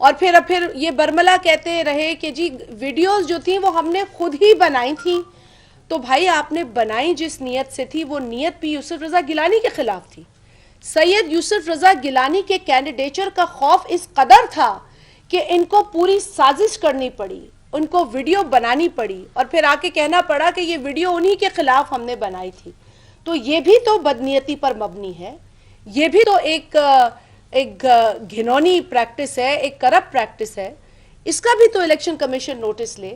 اور پھر یہ برملا کہتے رہے کہ جی ویڈیوز جو تھیں وہ ہم نے خود ہی بنائی تھیں. تو بھائی آپ نے بنائی جس نیت سے تھی وہ نیت بھی یوسف رضا گیلانی کے خلاف تھی. سید یوسف رضا گیلانی کے کینڈیڈیچر کا خوف اس قدر تھا کہ ان کو پوری سازش کرنی پڑی, ان کو ویڈیو بنانی پڑی اور پھر آ کے کہنا پڑا کہ یہ ویڈیو انہی کے خلاف ہم نے بنائی تھی. تو یہ بھی تو بدنیتی پر مبنی ہے, یہ بھی تو ایک گھنونی پریکٹس ہے, ایک کرپٹ پریکٹس ہے. اس کا بھی تو الیکشن کمیشن نوٹس لے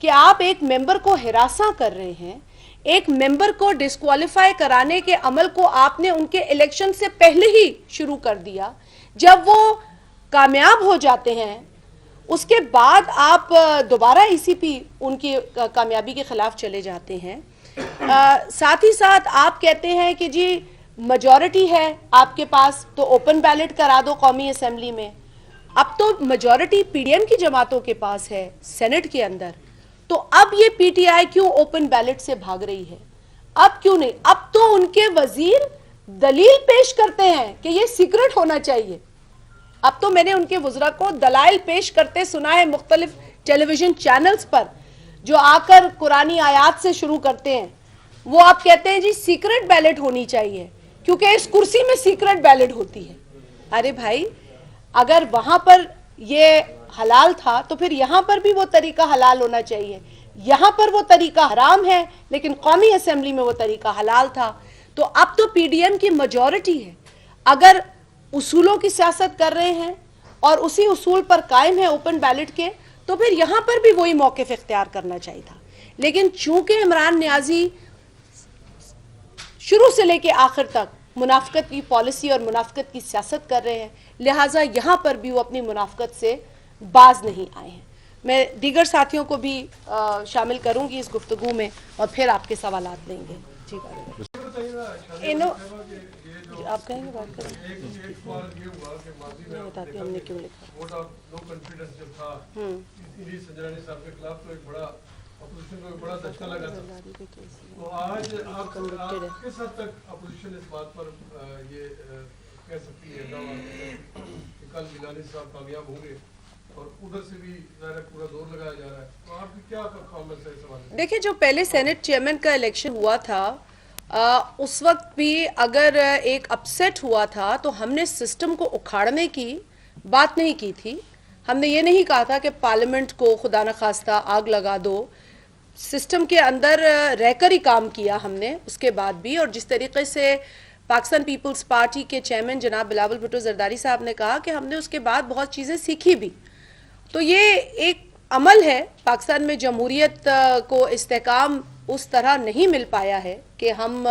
کہ آپ ایک ممبر کو ہراساں کر رہے ہیں, ایک ممبر کو ڈسکوالیفائی کرانے کے عمل کو آپ نے ان کے الیکشن سے پہلے ہی شروع کر دیا. جب وہ کامیاب ہو جاتے ہیں اس کے بعد آپ دوبارہ ای سی پی ان کی کامیابی کے خلاف چلے جاتے ہیں. ساتھ ہی ساتھ آپ کہتے ہیں کہ جی میجورٹی ہے آپ کے پاس تو اوپن بیلٹ کرا دو قومی اسمبلی میں. اب تو میجورٹی پی ڈی ایم کی جماعتوں کے پاس ہے سینٹ کے اندر, تو اب یہ پی ٹی آئی کیوں اوپن بیلٹ سے بھاگ رہی ہے؟ اب کیوں نہیں؟ اب تو ان کے وزیر دلیل پیش کرتے ہیں کہ یہ سیکرٹ ہونا چاہیے. اب تو میں نے ان کے وزراء کو دلائل پیش کرتے سنا ہے مختلف ٹیلی ویژن چینلز پر, جو آ کر قرآنی آیات سے شروع کرتے ہیں. وہ آپ کہتے ہیں جی سیکرٹ بیلٹ ہونی چاہیے کیونکہ اس کرسی میں سیکرٹ بیلٹ ہوتی ہے. ارے بھائی اگر وہاں پر یہ حلال تھا تو پھر یہاں پر بھی وہ طریقہ حلال ہونا چاہیے. یہاں پر وہ طریقہ حرام ہے لیکن قومی اسمبلی میں وہ طریقہ حلال تھا. تو اب تو پی ڈی ایم کی میجورٹی ہے, اگر اصولوں کی سیاست کر رہے ہیں اور اسی اصول پر قائم ہے اوپن بیلٹ کے, تو پھر یہاں پر بھی وہی موقف اختیار کرنا چاہیے تھا. لیکن چونکہ عمران نیازی شروع سے لے کے آخر تک منافقت کی پالیسی اور منافقت کی سیاست کر رہے ہیں, لہٰذا یہاں پر بھی وہ اپنی منافقت سے باز نہیں آئے ہیں. میں دیگر ساتھیوں کو بھی شامل کروں گی اس گفتگو میں اور پھر آپ کے سوالات لیں گے. ٹھیک ہے, آپ کہیں گے بات کریں. میں بتاتی ہوں ہم نے کیوں لکھا. اپوزیشن کو بڑا دھچکا لگا تھا, تو آج آپ کس حد تک اپوزیشن اس بات پر یہ کہہ سکتی ہے دعویٰ کہ کل گیلانی صاحب کامیاب ہوں گے, اور ادھر سے بھی ظاہر پورا زور لگایا جا رہا ہے, تو آپ کی کیا کامنٹس ہے اس سوال میں؟ دیکھیں جو پہلے سینٹ چیئرمین کا الیکشن ہوا تھا اس وقت بھی اگر ایک اپسیٹ ہوا تھا تو ہم نے سسٹم کو اکھاڑنے کی بات نہیں کی تھی. ہم نے یہ نہیں کہا تھا کہ پارلیمنٹ کو خدا نخواستہ آگ لگا دو. سسٹم کے اندر رہ کر ہی کام کیا ہم نے اس کے بعد بھی, اور جس طریقے سے پاکستان پیپلز پارٹی کے چیئرمین جناب بلاول بھٹو زرداری صاحب نے کہا کہ ہم نے اس کے بعد بہت چیزیں سیکھی بھی. تو یہ ایک عمل ہے, پاکستان میں جمہوریت کو استحکام اس طرح نہیں مل پایا ہے کہ ہم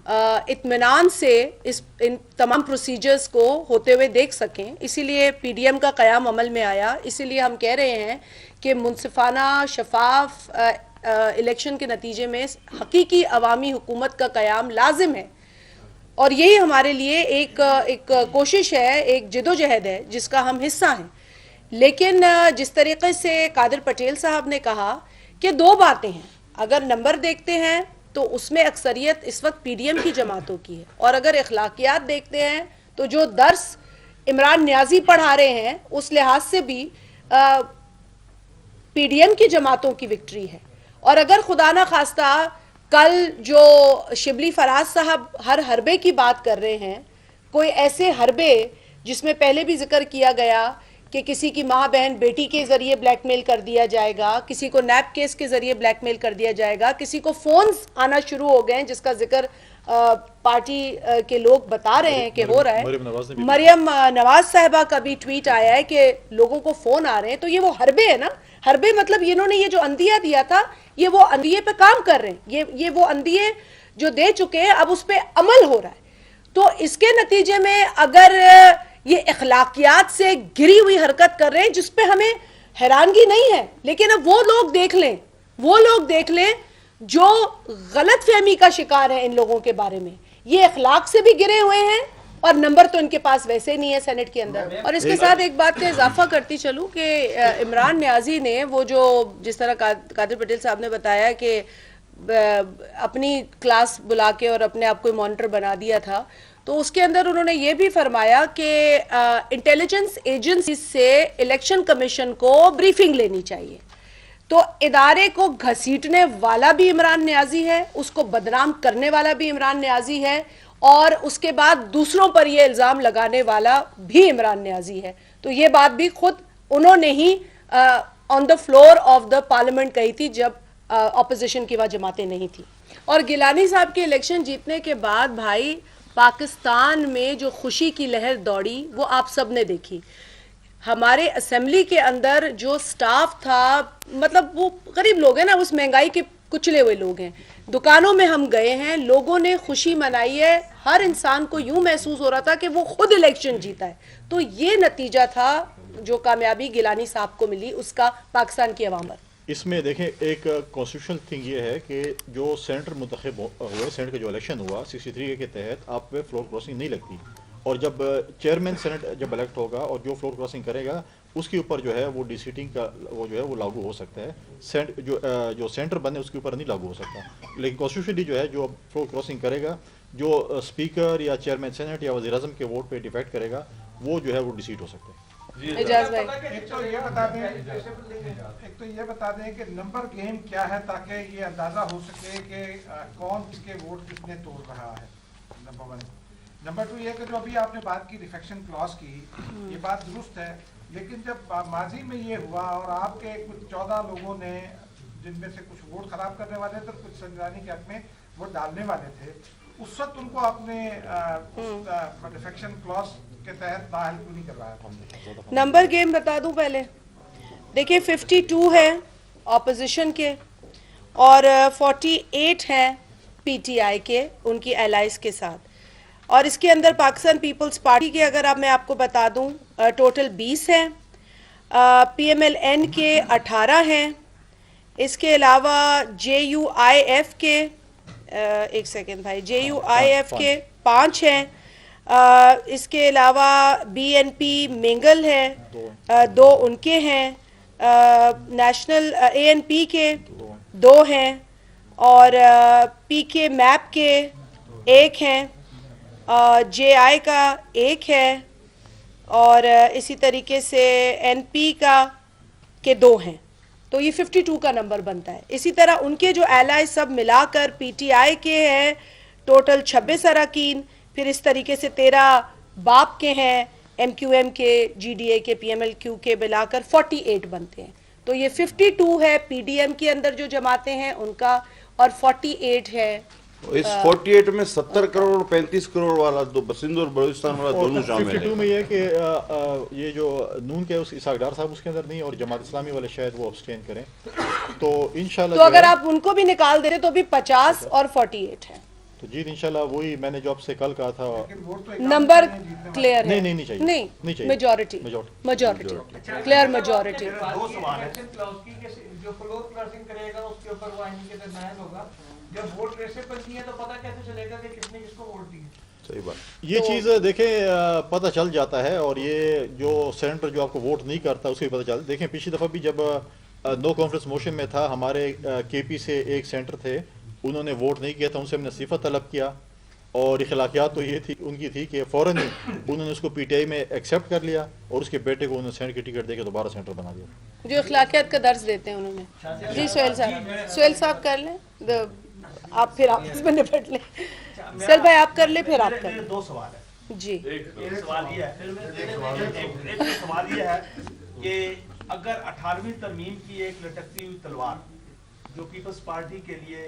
اطمینان سے ان تمام پروسیجرز کو ہوتے ہوئے دیکھ سکیں. اسی لیے پی ڈی ایم کا قیام عمل میں آیا. اسی لیے ہم کہہ رہے ہیں کہ منصفانہ شفاف الیکشن کے نتیجے میں حقیقی عوامی حکومت کا قیام لازم ہے, اور یہی ہمارے لیے ایک کوشش ہے, ایک جدوجہد ہے جس کا ہم حصہ ہیں. لیکن جس طریقے سے قادر پٹیل صاحب نے کہا کہ دو باتیں ہیں, اگر نمبر دیکھتے ہیں تو اس میں اکثریت اس وقت پی ڈی ایم کی جماعتوں کی ہے, اور اگر اخلاقیات دیکھتے ہیں تو جو درس عمران نیازی پڑھا رہے ہیں اس لحاظ سے بھی پی ڈی ایم کی جماعتوں کی وکٹری ہے. اور اگر خدا نہ خواستہ کل جو شبلی فراز صاحب ہر حربے کی بات کر رہے ہیں, کوئی ایسے حربے جس میں پہلے بھی ذکر کیا گیا کہ کسی کی ماں بہن بیٹی کے ذریعے بلیک میل کر دیا جائے گا, کسی کو نیب کیس کے ذریعے بلیک میل کر دیا جائے گا, کسی کو فونز آنا شروع ہو گئے ہیں جس کا ذکر پارٹی کے لوگ بتا رہے ہیں کہ ہو رہا ہے. مریم نواز صاحبہ کا بھی ٹویٹ آیا ہے کہ لوگوں کو فون آ رہے ہیں. تو یہ وہ حربے ہے نا, حربے مطلب انہوں نے یہ جو اندیہ دیا تھا یہ وہ اندیے پہ کام کر رہے ہیں, یہ وہ اندیے جو دے چکے ہیں اب اس پہ عمل ہو رہا ہے. تو اس کے نتیجے میں اگر یہ اخلاقیات سے گری ہوئی حرکت کر رہے ہیں جس پہ ہمیں حیرانگی نہیں ہے, لیکن اب وہ لوگ دیکھ لیں جو غلط فہمی کا شکار ہیں ان لوگوں کے بارے میں. یہ اخلاق سے بھی گرے ہوئے ہیں اور نمبر تو ان کے پاس ویسے نہیں ہے سینٹ کے اندر. اور اس کے ساتھ ایک بات کا اضافہ کرتی چلوں کہ عمران نیازی نے وہ جو جس طرح قادر پٹیل صاحب نے بتایا کہ اپنی کلاس بلا کے اور اپنے آپ کو مانیٹر بنا دیا تھا, تو اس کے اندر انہوں نے یہ بھی فرمایا کہ انٹیلیجنس ایجنسی سے الیکشن کمیشن کو بریفنگ لینی چاہیے. تو ادارے کو گھسیٹنے والا بھی عمران نیازی ہے, اس کو بدنام کرنے والا بھی عمران نیازی ہے, اور اس کے بعد دوسروں پر یہ الزام لگانے والا بھی عمران نیازی ہے. تو یہ بات بھی خود انہوں نے ہی on the floor of the parliament کہی تھی جب اپوزیشن کی وہاں جماعتیں نہیں تھی. اور گیلانی صاحب کے الیکشن جیتنے کے بعد بھائی پاکستان میں جو خوشی کی لہر دوڑی وہ آپ سب نے دیکھی. ہمارے اسمبلی کے اندر جو سٹاف تھا, مطلب وہ غریب لوگ ہیں نا, اس مہنگائی کے کچلے ہوئے لوگ ہیں. دکانوں میں ہم گئے ہیں, لوگوں نے خوشی منائی ہے, ہر انسان کو یوں محسوس ہو رہا تھا کہ وہ خود الیکشن جیتا ہے. تو یہ نتیجہ تھا جو کامیابی گیلانی صاحب کو ملی اس کا پاکستان کی عوام پر. اس میں دیکھیں ایک کانسٹیٹیوشنل تھنگ یہ ہے کہ جو سینٹر منتخب ہوئے, سینٹ کا جو الیکشن ہوا 63 کے تحت آپ پہ فلور کراسنگ نہیں لگتی, اور جب چیئرمین سینٹ جب الیکٹ ہوگا اور جو فلور کراسنگ کرے گا اس کے اوپر جو ہے وہ ڈی سیٹنگ کا وہ جو ہے وہ لاگو ہو سکتا ہے. جو سینٹر بنے اس کے اوپر نہیں لاگو ہو سکتا, لیکن کانسٹیٹیوشنلی جو ہے جو فلور کراسنگ کرے گا, جو اسپیکر یا چیئرمین سینٹ یا وزیر اعظم کے ووٹ پہ ڈیفیکٹ کرے گا وہ جو ہے وہ ڈیسیٹ ہو سکتا ہے. اعجاز بھائی ایک تو یہ بتا دیں کہ نمبر گیم کیا ہے تاکہ یہ اندازہ ہو سکے کہ کون کس کے ووٹ کتنے توڑ رہا ہے, نمبر 1. نمبر 2 یہ کہ جو ابھی آپ نے بات کی ڈیفیکشن کلاس کی, یہ بات درست ہے, لیکن جب ماضی میں یہ ہوا اور آپ کے کچھ 14 لوگوں نے, جن میں سے کچھ ووٹ خراب کرنے والے تھے, کچھ سنجرانی کے حق میں ووٹ ڈالنے والے تھے, اس وقت ان کو اپنے ڈیفیکشن کلاس کے تحت داخل کیوں نہیں کروایا تھا؟ نمبر گیم بتا دوں پہلے. دیکھیں 52 ہے اپوزیشن کے اور 48 ہیں پی ٹی آئی کے, ان کی الائز کے ساتھ. اور اس کے اندر پاکستان پیپلز پارٹی کے اگر میں آپ کو بتا دوں ٹوٹل 20 ہیں, پی ایم ایل این کے 18 ہیں, اس کے علاوہ جے یو آئی ایف کے ایک سیکنڈ بھائی جے یو آئی ایف کے 5 ہیں, اس کے علاوہ بی این پی منگل ہے 2 ان کے ہیں, نیشنل اے این پی کے 2 ہیں, اور پی کے میپ کے 1 ہیں, جے آئی کا 1 ہے, اور اسی طریقے سے این پی کا کے 2 ہیں. تو یہ 52 کا نمبر بنتا ہے. اسی طرح ان کے جو ایلائی سب ملا کر پی ٹی آئی کے ہیں ٹوٹل 26 اراکین, پھر اس طریقے سے 13 باپ کے ہیں, ایم کیو ایم کے, جی ڈی اے کے, پی ایم ایل کیو کے ملا کر 48 بنتے ہیں. تو یہ 52 ہے پی ڈی ایم کے اندر جو جماعتیں ہیں ان کا, اور 48 ہے اس 48 میں 70 کروڑ 35 کروڑ والا سندھ اور بلوچستان والا دونوں شامل 52 میں یہ ہے کہ یہ جو نون کے اسحاق ڈار صاحب اس کے اندر نہیں, اور جماعت اسلامی والے شاید وہ ابسٹین کریں, تو انشاءاللہ تو اگر آپ ان کو بھی نکال دیں تو بھی 50 اور 48 ہے. تو جیت انشاءاللہ وہی میں نے جو آپ سے کل کہا تھا. نمبر کلیئر ہے, نہیں چاہیے, نہیں میجورٹی کلیئر میجورٹی. دو سوال ہے جو فلور کلاسنگ کرے گا اس کے اوپر وہ آئین کے درمیان ہوگا, جب ووٹ ریسے بنتی ہے تو پتہ کیسے چلے گا کہ کس نے کس کو ووٹ دی. صحیح بات. یہ چیز دیکھیں پتہ چل جاتا ہے, اور یہ جو سینٹر جو آپ کو ووٹ نہیں کرتا اس کو بھی پتہ چلتا. دیکھیں پچھلی دفعہ بھی جب نو کانفرنس موشن میں تھا, ہمارے کے پی سے ایک سینٹر تھے, انہوں نے ووٹ نہیں کیا تھا, ان سے ہم نے استعفیٰ طلب کیا, اور اخلاقیات تو یہ تھی ان کی تھی کہ فوراً ہی انہوں نے اس کو پی ٹی آئی میں ایکسیپٹ کر لیا, اور اس کے بیٹے کو انہوں نے سینٹ کی ٹکٹ دے کے دوبارہ سینٹر بنا دیا. جو اخلاقیات کا درس دیتے ہیں انہوں نے. جی سہیل صاحب کر لیں, آپ پھر آپس میں نپٹ لیں. سہیل بھائی آپ کر لیں پھر آپ کر لیں. 2 سوال ہے. جی ایک سوال یہ ہے کہ اگر 18ویں ترمیم کی ایک لٹکتی ہوئی تلوار جو پیپلز پارٹی کے لیے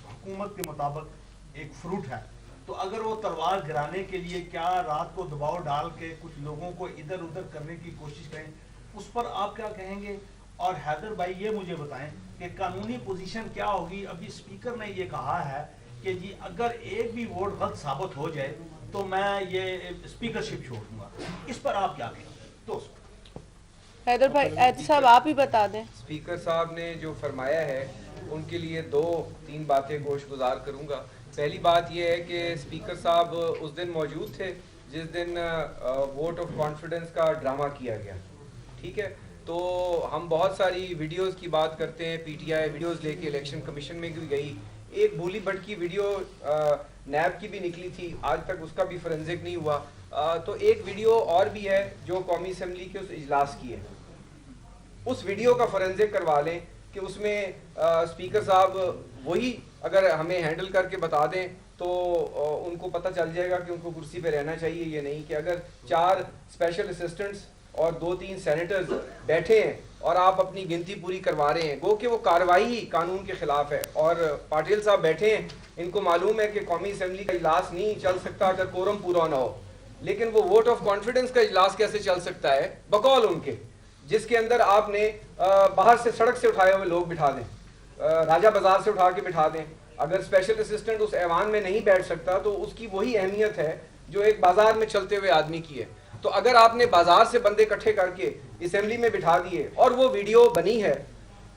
حکومت کے مطابق ایک فروٹ ہے, تو اگر وہ تلوار گرانے کے لیے کیا رات کو دباؤ ڈال کے کچھ لوگوں کو ادھر ادھر کرنے کی کوشش کریں, اس پر آپ کیا کہیں گے؟ اور حیدر بھائی یہ مجھے بتائیں کہ قانونی پوزیشن کیا ہوگی. ابھی اسپیکر نے یہ کہا ہے کہ جی اگر ایک بھی ووٹ غلط ثابت ہو جائے تو میں یہ اسپیکرشپ چھوڑ دوں گا, اس پر آپ کیا کہیں گے؟ تو حیدر بھائی, حیدر صاحب آپ ہی بتا دیں. اسپیکر صاحب نے جو فرمایا ہے ان کے لیے 2-3 باتیں گوش گزار کروں گا. پہلی بات یہ ہے کہ اسپیکر صاحب اس دن موجود تھے جس دن ووٹ آف کانفیڈنس کا ڈرامہ کیا گیا, ٹھیک ہے. تو ہم بہت ساری ویڈیوز کی بات کرتے ہیں, پی ٹی آئی ویڈیوز لے کے الیکشن کمیشن میں بھی گئی, ایک بھولی بھٹ کی ویڈیو نیب کی بھی نکلی تھی, آج تک اس کا بھی فورینزک نہیں ہوا. تو ایک ویڈیو اور بھی ہے جو قومی اسمبلی کے اس اجلاس کی ہے, اس ویڈیو کا فورینزک کروا لیں کہ اس میں اسپیکر صاحب وہی اگر ہمیں ہینڈل کر کے بتا دیں تو ان کو پتہ چل جائے گا کہ ان کو کرسی پہ رہنا چاہیے یا نہیں. کہ اگر 4 اسپیشل اسسٹنٹس اور 2-3 سینیٹرز بیٹھے ہیں اور آپ اپنی گنتی پوری کروا رہے ہیں, گو کہ وہ کارروائی ہی قانون کے خلاف ہے. اور پاٹیل صاحب بیٹھے ہیں, ان کو معلوم ہے کہ قومی اسمبلی کا اجلاس نہیں چل سکتا اگر کورم پورا نہ ہو, لیکن وہ ووٹ آف کانفیڈنس کا اجلاس کیسے چل سکتا ہے بقول ان کے, جس کے اندر آپ نے باہر سے سڑک سے اٹھائے ہوئے لوگ بٹھا دیں, راجہ بازار سے اٹھا کے بٹھا دیں. اگر اسپیشل اسسٹنٹ اس ایوان میں نہیں بیٹھ سکتا تو اس کی وہی اہمیت ہے جو ایک بازار میں چلتے ہوئے آدمی کی ہے. تو اگر آپ نے بازار سے بندے اکٹھے کر کے اسمبلی میں بٹھا دیے اور وہ ویڈیو بنی ہے,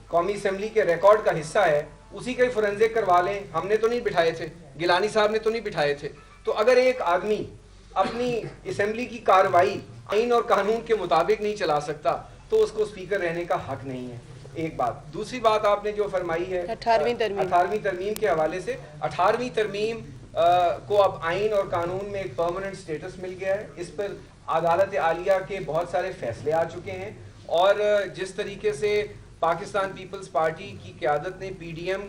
قومی اسمبلی کے ریکارڈ کا حصہ ہے, اسی کا ہی فورینزک کروا لیں. ہم نے تو نہیں بٹھائے تھے, گیلانی صاحب نے تو نہیں بٹھائے تھے. تو اگر ایک آدمی اپنی اسمبلی کی کارروائی آئین اور قانون کے مطابق نہیں چلا سکتا تو اس کو اسپیکر رہنے کا حق نہیں ہے. ایک بات. دوسری بات آپ نے جو فرمائی ہے 18ویں ترمیم کے حوالے سے, 18ویں ترمیم کو اب آئین اور قانون میں ایک پرماننٹ سٹیٹس مل گیا ہے. اس پر عدالت عالیہ کے بہت سارے فیصلے آ چکے ہیں, اور جس طریقے سے پاکستان پیپلز پارٹی کی قیادت نے پی ڈی ایم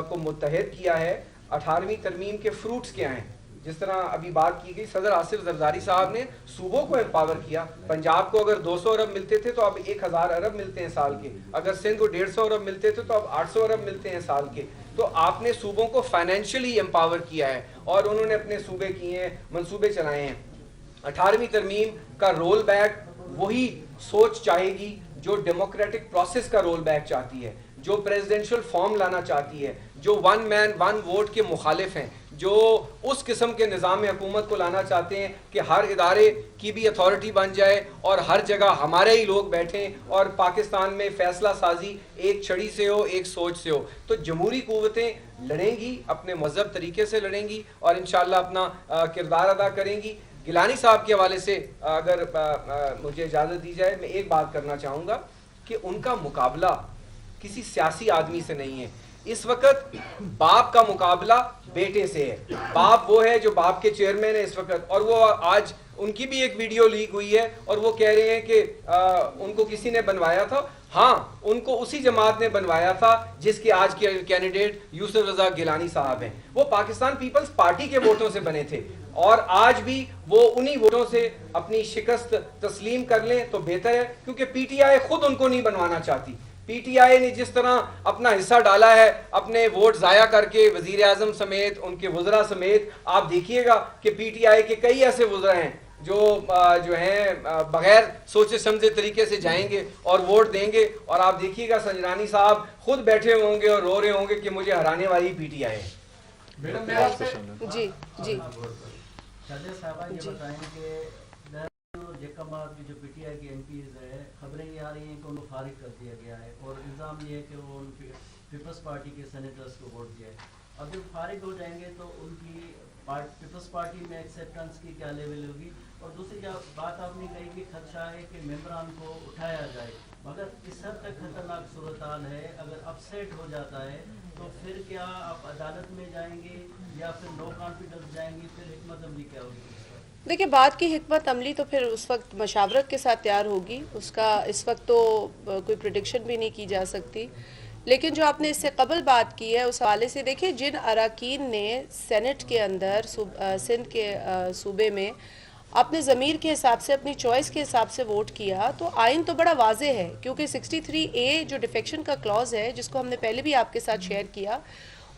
کو متحد کیا ہے, 18ویں ترمیم کے فروٹس کیا ہیں. جس طرح ابھی بات کی گئی, صدر آصف زرداری صاحب نے صوبوں کو امپاور کیا. پنجاب کو اگر 200 ارب ملتے تھے تو اب 1000 ارب ملتے ہیں سال کے, اگر سندھ کو 150 ارب ملتے تھے تو اب 800 ارب ملتے ہیں سال کے. تو آپ نے صوبوں کو فائنینشلی امپاور کیا ہے اور انہوں نے اپنے صوبے کیے ہیں, منصوبے چلائے ہیں. 18ویں ترمیم کا رول بیک وہی سوچ چاہے گی جو ڈیموکریٹک پروسیس کا رول بیک چاہتی ہے, جو پریزیڈنشل فارم لانا چاہتی ہے, جو 1 مین 1 ووٹ کے مخالف ہیں, جو اس قسم کے نظام حکومت کو لانا چاہتے ہیں کہ ہر ادارے کی بھی اتھارٹی بن جائے اور ہر جگہ ہمارے ہی لوگ بیٹھیں اور پاکستان میں فیصلہ سازی ایک چھڑی سے ہو, ایک سوچ سے ہو. تو جمہوری قوتیں لڑیں گی, اپنے مہذب طریقے سے لڑیں گی اور انشاءاللہ اپنا کردار ادا کریں گی. گیلانی صاحب کے حوالے سے اگر مجھے اجازت دی جائے, میں ایک بات کرنا چاہوں گا کہ ان کا مقابلہ کسی سیاسی آدمی سے نہیں ہے. اس وقت باپ کا مقابلہ بیٹے سے ہے. باپ وہ ہے جو باپ کے چیئرمین ہے اس وقت, اور وہ آج ان کی بھی ایک ویڈیو لیک ہوئی ہے اور وہ کہہ رہے ہیں کہ ان کو کسی نے بنوایا تھا. ہاں, ان کو اسی جماعت نے بنوایا تھا جس کے آج کے کینڈیڈیٹ یوسف رضا گیلانی صاحب ہیں. وہ پاکستان پیپلز پارٹی کے ووٹوں سے بنے تھے اور آج بھی وہ انہی ووٹوں سے اپنی شکست تسلیم کر لیں تو بہتر ہے, کیونکہ پی ٹی آئی خود ان کو نہیں بنوانا چاہتی. پی ٹی آئی نے جس طرح اپنا حصہ ڈالا ہے اپنے ووٹ ضائع کر کے وزیر اعظم سمیت ان کے وزراء سمیت, آپ دیکھیے گا کہ پی ٹی آئی کے کئی ایسے وزراء ہیں جو ہیں بغیر سوچے سمجھے طریقے سے جائیں گے اور ووٹ دیں گے, اور آپ دیکھیے گا سنجرانی صاحب خود بیٹھے ہوں گے اور رو رہے ہوں گے کہ مجھے ہرانے والی پی ٹی آئی ہے. جی جی شادیہ صاحبہ یہ بتائیں کہ جیکم آباد کی جو پی ٹی آئی کی ایم پیز ہے, خبریں یہ آ رہی ہیں کہ ان کو فارغ کر دیا گیا ہے اور الزام یہ ہے کہ وہ ان پیپلز پارٹی کے سینیٹرز کو ووٹ دیا ہے. اب جب فارغ ہو جائیں گے تو ان کی پیپلز پارٹی میں ایکسیپٹنس کی کیا لیول ہوگی؟ اور دوسری بات آپ نے کہی کہ خدشہ ہے کہ ممبران کو اٹھایا جائے, مگر اس حد تک خطرناک صورتحال ہے اگر اپ سیٹ ہو جاتا ہے تو پھر کیا آپ عدالت میں جائیں گے یا پھر نو کانفیڈنس جائیں گے, پھر حکمت عملی کیا ہوگی؟ دیکھیں, بات کی حکمت عملی تو پھر اس وقت مشاورت کے ساتھ تیار ہوگی, اس کا اس وقت تو کوئی پریڈکشن بھی نہیں کی جا سکتی. لیکن جو آپ نے اس سے قبل بات کی ہے اس حوالے سے دیکھیں, جن اراکین نے سینٹ کے اندر سندھ کے صوبے میں اپنے ضمیر کے حساب سے اپنی چوائس کے حساب سے ووٹ کیا, تو آئین تو بڑا واضح ہے, کیونکہ 63A جو ڈیفیکشن کا کلوز ہے جس کو ہم نے پہلے بھی آپ کے ساتھ شیئر کیا,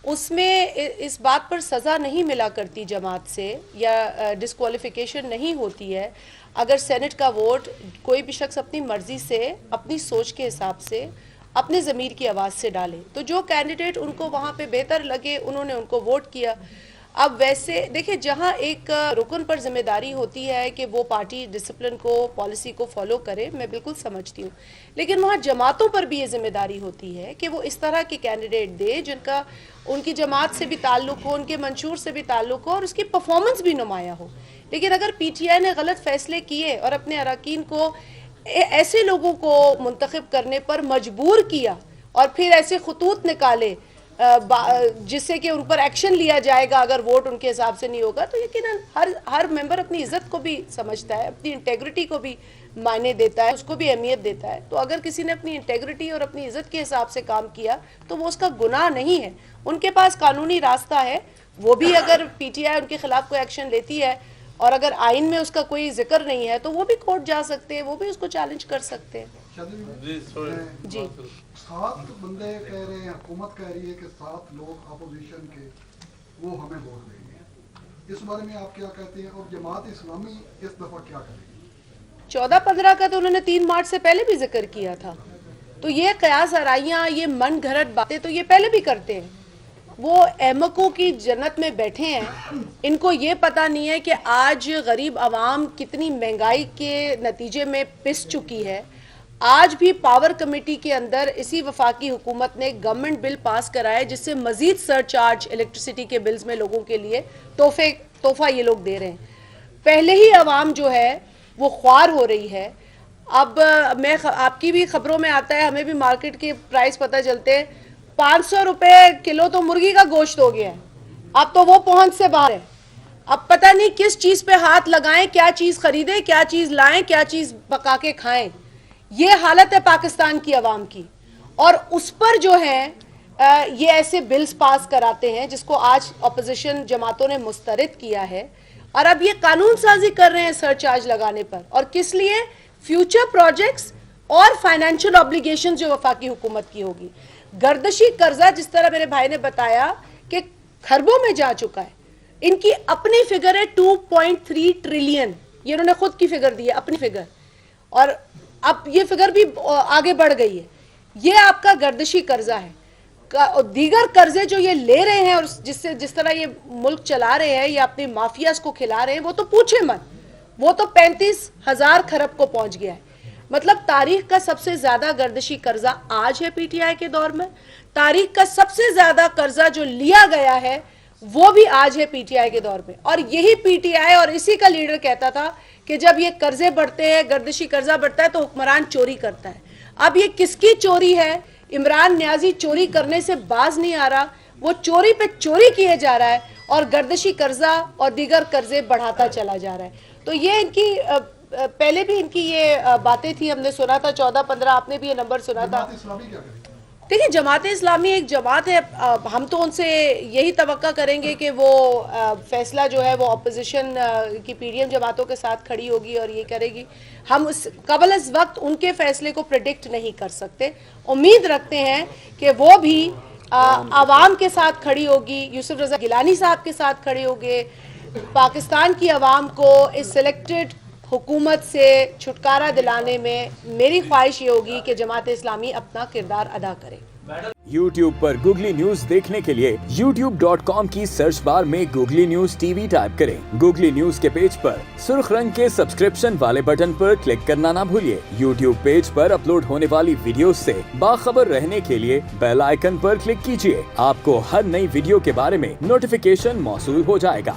اس میں اس بات پر سزا نہیں ملا کرتی جماعت سے یا ڈسکوالیفیکیشن نہیں ہوتی ہے اگر سینٹ کا ووٹ کوئی بھی شخص اپنی مرضی سے اپنی سوچ کے حساب سے اپنے ضمیر کی آواز سے ڈالے. تو جو کینڈیڈیٹ ان کو وہاں پہ بہتر لگے انہوں نے ان کو ووٹ کیا. اب ویسے دیکھیں, جہاں ایک رکن پر ذمہ داری ہوتی ہے کہ وہ پارٹی ڈسپلن کو, پالیسی کو فالو کرے, میں بالکل سمجھتی ہوں, لیکن وہاں جماعتوں پر بھی یہ ذمہ داری ہوتی ہے کہ وہ اس طرح کے کینڈیڈیٹ دے جن کا ان کی جماعت سے بھی تعلق ہو, ان کے منشور سے بھی تعلق ہو اور اس کی پرفارمنس بھی نمایاں ہو. لیکن اگر پی ٹی آئی نے غلط فیصلے کیے اور اپنے اراکین کو ایسے لوگوں کو منتخب کرنے پر مجبور کیا اور پھر ایسے خطوط نکالے جس سے کہ ان پر ایکشن لیا جائے گا اگر ووٹ ان کے حساب سے نہیں ہوگا, تو یقیناً ہر ممبر اپنی عزت کو بھی سمجھتا ہے, اپنی انٹیگریٹی کو بھی معنی دیتا ہے, اس کو بھی اہمیت دیتا ہے. تو اگر کسی نے اپنی انٹیگریٹی اور اپنی عزت کے حساب سے کام کیا تو وہ اس کا گناہ نہیں ہے, ان کے پاس قانونی راستہ ہے. وہ بھی اگر پی ٹی آئی ان کے خلاف کوئی ایکشن لیتی ہے اور اگر آئین میں اس کا کوئی ذکر نہیں ہے تو وہ بھی کورٹ جا سکتے ہیں, وہ بھی اس کو چیلنج کر سکتے ہیں. جی 7 بندے کہہ رہے ہیں, حکومت کہہ رہی ہے کہ 7 لوگ اپوزیشن کے وہ ہمیں ووٹ دیں گے, اس بارے میں آپ کیا کہتے ہیں, اور جماعت اسلامی اس دفعہ کیا کرے گی؟ 14-15 کا تو انہوں نے 3 مارچ سے پہلے بھی ذکر کیا تھا. تو یہ قیاس آرائیاں, یہ من گھڑت باتیں تو یہ پہلے بھی کرتے ہیں. وہ احمقوں کی جنت میں بیٹھے ہیں, ان کو یہ پتہ نہیں ہے کہ آج غریب عوام کتنی مہنگائی کے نتیجے میں پس چکی ہے. آج بھی پاور کمیٹی کے اندر اسی وفاقی حکومت نے گورنمنٹ بل پاس کرائے جس سے مزید سر چارج الیکٹریسٹی کے بلز میں لوگوں کے لیے تحفہ یہ لوگ دے رہے ہیں. پہلے ہی عوام جو ہے وہ خوار ہو رہی ہے. اب میں آپ کی بھی خبروں میں آتا ہے, ہمیں بھی مارکیٹ کے پرائس پتہ چلتے ہیں, 500 روپے کلو تو مرغی کا گوشت ہو گیا ہے. اب تو وہ پہنچ سے باہر ہے. اب پتہ نہیں کس چیز پہ ہاتھ لگائیں, کیا چیز خریدیں, کیا چیز لائیں, کیا چیز پکا کے کھائیں. یہ حالت ہے پاکستان کی عوام کی. اور اس پر جو ہے یہ ایسے بلز پاس کراتے ہیں جس کو آج اپوزیشن جماعتوں نے مسترد کیا ہے, اور اب یہ قانون سازی کر رہے ہیں سر چارج لگانے پر. اور کس لیے؟ فیوچر پروجیکٹس اور فائنینشیل اوبلیگیشن جو وفاقی حکومت کی ہوگی. گردشی قرضہ جس طرح میرے بھائی نے بتایا کہ کھربوں میں جا چکا ہے. ان کی اپنی فگر ہے 2.3 ٹریلین, یہ انہوں نے خود کی فگر دی ہے, اپنی فگر, اور اب یہ فگر بھی آگے بڑھ گئی ہے. یہ آپ کا گردشی قرضہ ہے. دیگر قرضے جو یہ لے رہے ہیں اور جس طرح یہ ملک چلا رہے ہیں, یہ اپنی مافیاز کو کھلا رہے ہیں, وہ تو پوچھے مت, وہ تو 35,000 کھرب کو پہنچ گیا ہے. مطلب تاریخ کا سب سے زیادہ گردشی قرضہ آج ہے پی ٹی آئی کے دور میں. تاریخ کا سب سے زیادہ قرضہ جو لیا گیا ہے وہ بھی آج ہے پی ٹی آئی کے دور میں. اور یہی پی ٹی آئی اور اسی کا لیڈر کہتا تھا کہ جب یہ قرضے بڑھتے ہیں, گردشی قرضہ بڑھتا ہے تو حکمران چوری کرتا ہے. اب یہ کس کی چوری ہے؟ عمران نیازی چوری کرنے سے باز نہیں آ رہا, وہ چوری پہ چوری کیے جا رہا ہے اور گردشی قرضہ اور دیگر قرضے بڑھاتا چلا جا رہا ہے. تو یہ ان کی پہلے بھی ان کی یہ باتیں تھی, ہم نے سنا تھا 14-15, آپ نے بھی یہ نمبر سنا تھا. دیکھیں جماعت اسلامی ایک جماعت ہے, ہم تو ان سے یہی توقع کریں گے کہ وہ فیصلہ جو ہے وہ اپوزیشن کی پی ڈی ایم جماعتوں کے ساتھ کھڑی ہوگی اور یہ کرے گی. ہم قبل از وقت ان کے فیصلے کو پریڈکٹ نہیں کر سکتے. امید رکھتے ہیں کہ وہ بھی عوام کے ساتھ کھڑی ہوگی, یوسف رضا گیلانی صاحب کے ساتھ کھڑے ہوگے. پاکستان کی عوام کو اس سلیکٹڈ حکومت سے چھٹکارا دلانے میں میری خواہش یہ ہوگی کہ جماعت اسلامی اپنا کردار ادا کرے. YouTube پر گوگلی نیوز دیکھنے کے لیے youtube.com کی سرچ بار میں googly news T V type کریں. گوگلی نیوز کے پیج پر سرخ رنگ کے سبسکرپشن والے بٹن پر کلک کرنا نہ بھولیے. YouTube پیج پر اپلوڈ ہونے والی ویڈیوز سے باخبر رہنے کے لیے بیل آئیکن پر کلک کیجیے. آپ کو ہر نئی ویڈیو کے بارے میں نوٹیفیکیشن موصول ہو جائے گا.